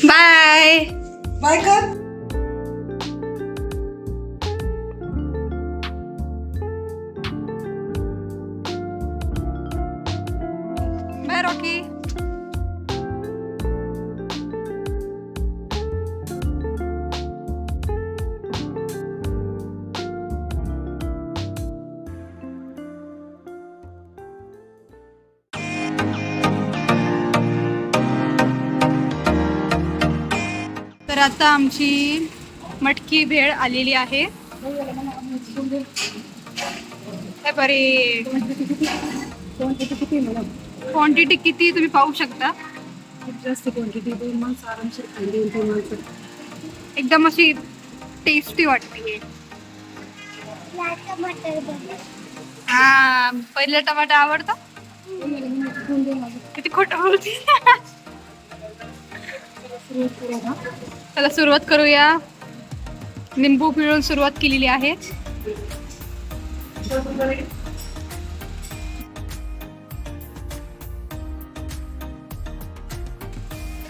Bye bye कर. Bye Rocky. तर आता आमची मटकी भेळ आलेली आहे. हे बरे क्वांटिटी किती तुम्ही पाहू शकता. जास्त क्वांटिटी 2 माणसं आरामशीर खाल्ली 2 माणसं. एकदम अशी टेस्टी वाटते. हा पहिला टमाटा आवडतो. किती खोटं बोलते. चला सुरुवात करूया. लिंबू पिळून सुरुवात केलेली आहे.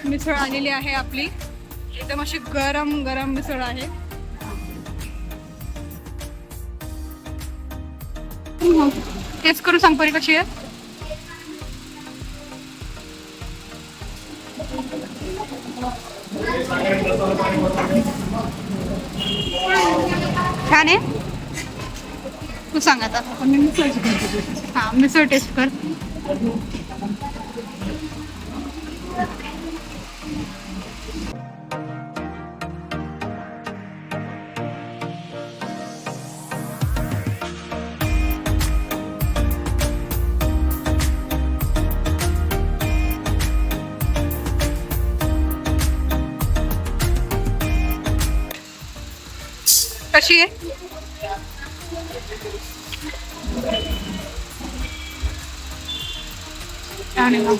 मिसळ आलेली आहे आपली. एकदम अशी गरम गरम मिसळ आहे. टेस्ट करून सांग परी कशी आहे. छान आहे. तू सांग आता. हा मिसळ टेस्ट कर. कशी आहे. छान आहे.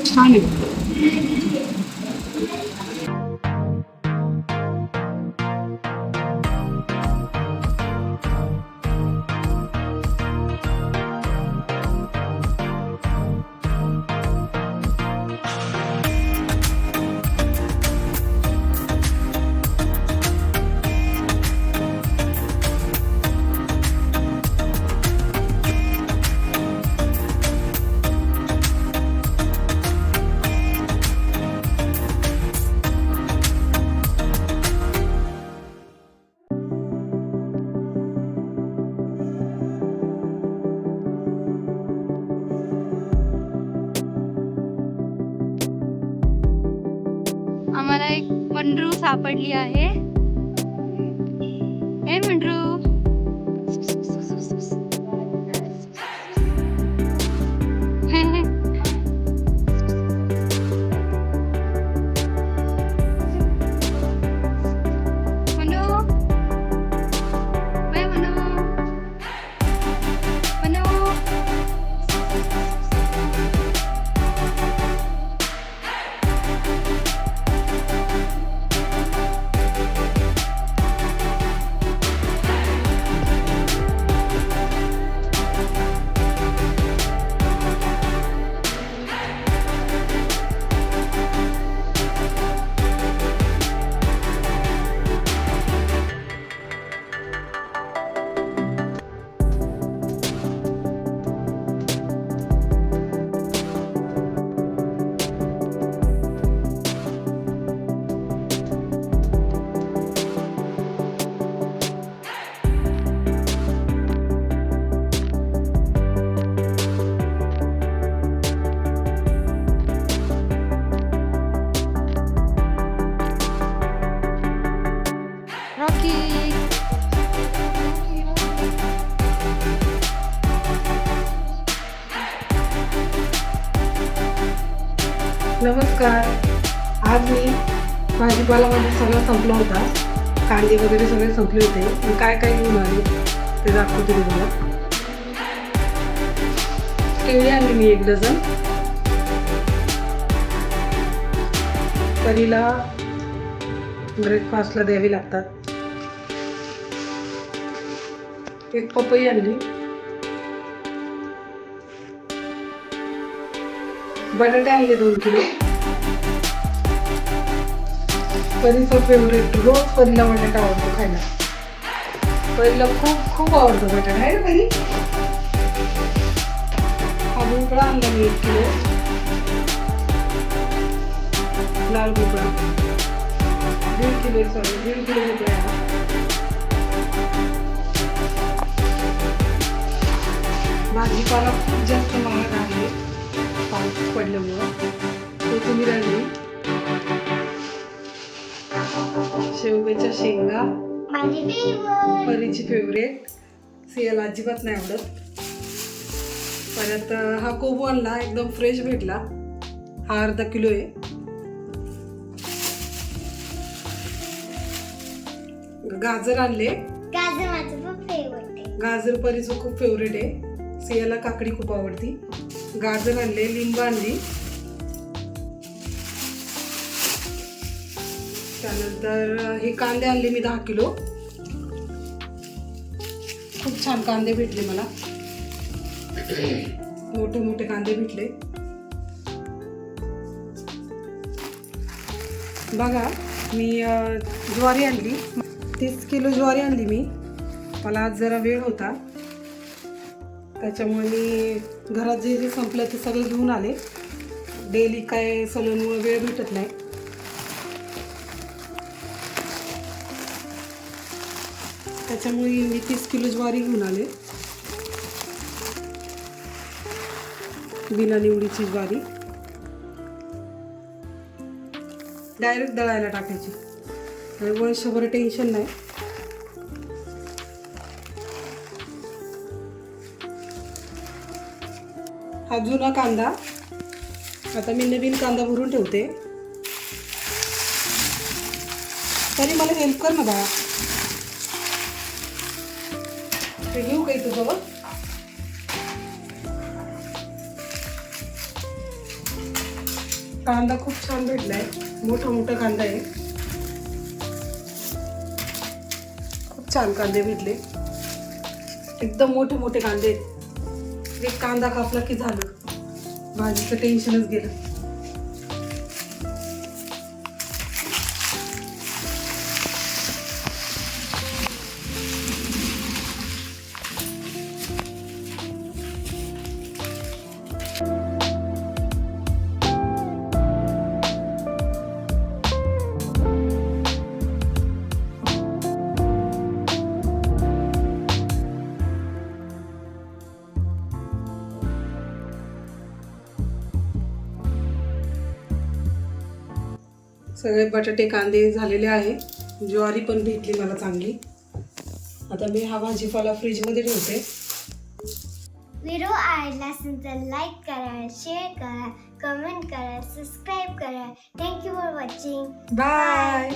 छान आहे. आम्हाला एक मंडरू सापडली आहे. हे मंडरू. हे, हे. मनू. बाय मनू. मनू. रॉकी. नमस्कार. आज मी भाजीपाला मध्ये सगळं संपला होता. कांदे वगैरे सगळे संपले होते. मी काय काय घेऊन आले ते दाखवते तुम्हाला. केळी आणली मी 1 डझन. परीला ब्रेकफास्टला द्यावी लागतात. एक पपई आणली. बटाटे आणले 2 किलो. परीचा फेवरेट. रोज परीला बटाटा आवडतो खायला. परीला खूप खूप आवडतो बटाटा आहे ना परी. हा भोपळा आणला मी 1 किलो. लाल भोपळा 1.5 किलो. सॉरी 1.5 किलो भोपळा आहे. भाजीपाला खूप जास्त महाग आहे पाऊस पडल्यामुळं. कोथिंबीर आणली. शेवग्याच्या शेंगा परीची फेवरेट. सियाला अजिबात नाही आवडत. परत हा कोबू आणला एकदम फ्रेश भेटला. हा 1/2 किलो आहे. गाजर आणले. गाजर माझं खूप फेवरेट आहे. गाजर परीचं खूप फेवरेट आहे. सियाला काकडी खूप आवडती. गाजर आणले. लिंबू आणली. त्यानंतर हे कांदे आणले मी 10 किलो. खूप छान कांदे भेटले मला. मोठे मोठे कांदे भेटले. बघा मी ज्वारी आणली. 30 किलो ज्वारी आणली मी. मला आज जरा वेळ होता त्याच्यामुळे मी घरात जे जे संपलं ते सगळं घेऊन आले. डेली काय सलूनमुळे वेळ भेटत नाही. त्याच्यामुळे मी 30 किलो ज्वारी घेऊन आले. बिना निवडीची ज्वारी डायरेक्ट दळायला टाकायची. वर्षभर टेन्शन नाही. हा जुना कांदा. आता मी नवीन कांदा भरून ठेवते. तरी मला हेल्प कर ना बाळा. ते घेऊ काही तुझं. कांदा खूप छान भेटलाय. मोठा मोठा कांदा आहे. खूप छान कांदे भेटले. एकदम मोठे मोठे कांदे आहेत. एक कांदा कापला की झालं. भाजीचं टेन्शनच गेलं. सगळे बटाटे कांदे झालेले आहे. ज्वारी पण भेटली मला चांगली. आता मी हा भाजीपाला फ्रीजमध्ये ठेवते. व्हिडिओ आवडला असेल तर लाईक करा, शेअर करा, कमेंट करा, सबस्क्राईब करा. Thank you for watching. बाय.